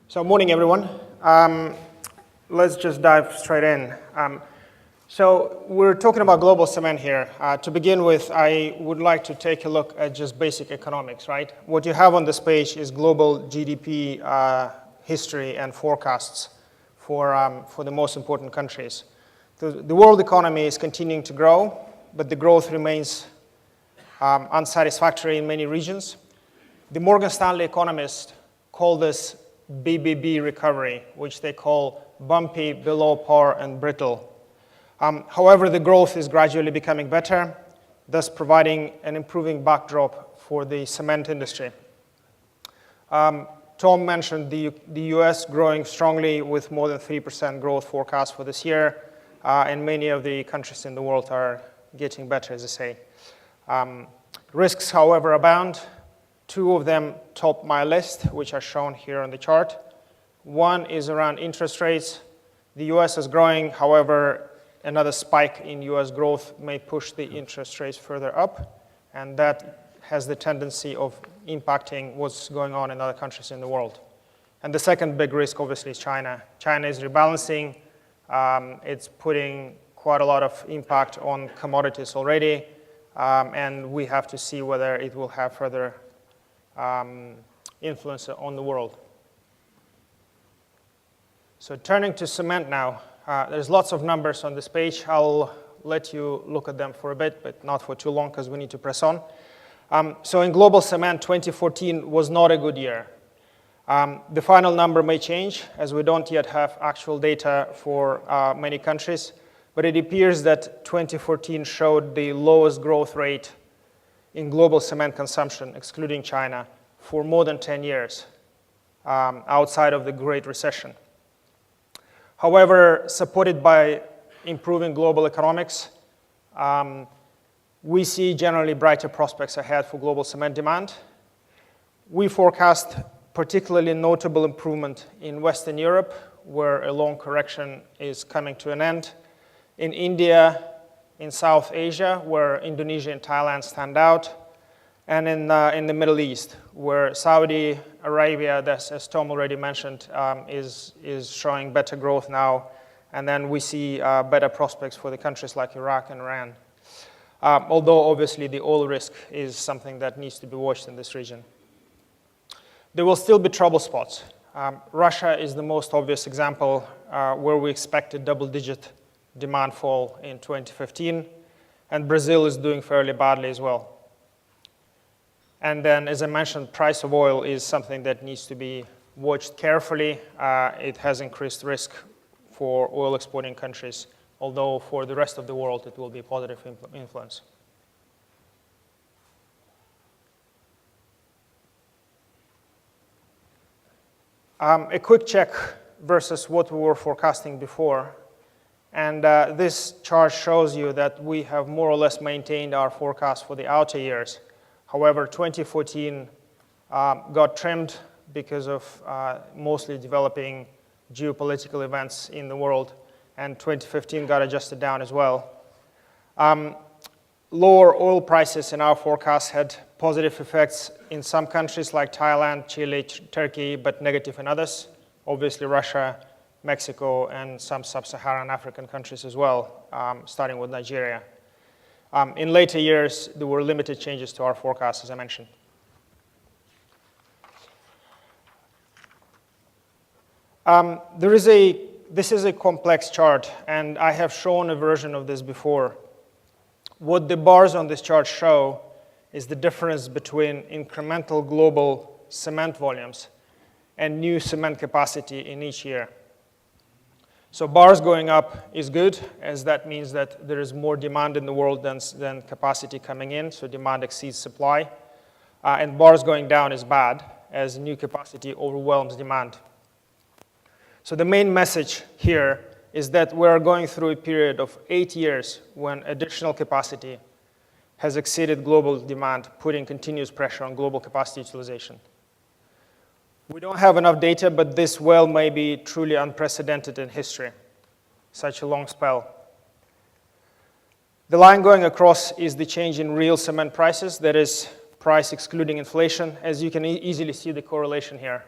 So morning, everyone. Let's just dive straight in. So we're talking about global cement here. To begin with, I would like to take a look at just basic economics, right? What you have on this page is global GDP history and forecasts for the most important countries. The world economy is continuing to grow, but the growth remains unsatisfactory in many regions. The Morgan Stanley economists call this BBB recovery, which they call bumpy, below par, and brittle. However, the growth is gradually becoming better, thus providing an improving backdrop for the cement industry. Tom mentioned the US growing strongly with more than 3% growth forecast for this year, and many of the countries in the world are getting better, as I say. Risks, however, abound. Two of them top my list, which are shown here on the chart. One is around interest rates. The US is growing, however, another spike in US growth may push the interest rates further up, and that has the tendency of impacting what's going on in other countries in the world. And the second big risk, obviously, is China. China is rebalancing. It's putting quite a lot of impact on commodities already, and we have to see whether it will have further influence on the world. So turning to cement now, there's lots of numbers on this page. I'll let you look at them for a bit, but not for too long because we need to press on. So in global cement, 2014 was not a good year. The final number may change as we don't yet have actual data for many countries, but it appears that 2014 showed the lowest growth rate in global cement consumption, excluding China, for more than 10 years, outside of the Great Recession. However, supported by improving global economics, we see generally brighter prospects ahead for global cement demand. We forecast particularly notable improvement in Western Europe, where a long correction is coming to an end, in India, in South Asia, where Indonesia and Thailand stand out, and in the Middle East, where Saudi Arabia, as Tom already mentioned, is showing better growth now, and then we see better prospects for the countries like Iraq and Iran. Although obviously the oil risk is something that needs to be watched in this region. There will still be trouble spots. Russia is the most obvious example where we expect a double-digit demand fall in 2015, and Brazil is doing fairly badly as well. And then, as I mentioned, price of oil is something that needs to be watched carefully. It has increased risk for oil exporting countries, although for the rest of the world it will be a positive influence. A quick check versus what we were forecasting before. And this chart shows you that we have more or less maintained our forecast for the outer years. However, 2014 got trimmed because of mostly developing geopolitical events in the world, and 2015 got adjusted down as well. Lower oil prices in our forecast had positive effects in some countries like Thailand, Chile, Turkey, but negative in others. Obviously, Russia, Mexico, and some sub-Saharan African countries as well, starting with Nigeria. In later years, there were limited changes to our forecast, as I mentioned. This is a complex chart, and I have shown a version of this before. What the bars on this chart show is the difference between incremental global cement volumes and new cement capacity in each year. So bars going up is good, as that means that there is more demand in the world than capacity coming in, so demand exceeds supply. And bars going down is bad, as new capacity overwhelms demand. So the main message here is that we're going through a period of 8 years when additional capacity has exceeded global demand, putting continuous pressure on global capacity utilization. We don't have enough data, but this well may be truly unprecedented in history, such a long spell. The line going across is the change in real cement prices, that is, price excluding inflation. As you can easily see the correlation here.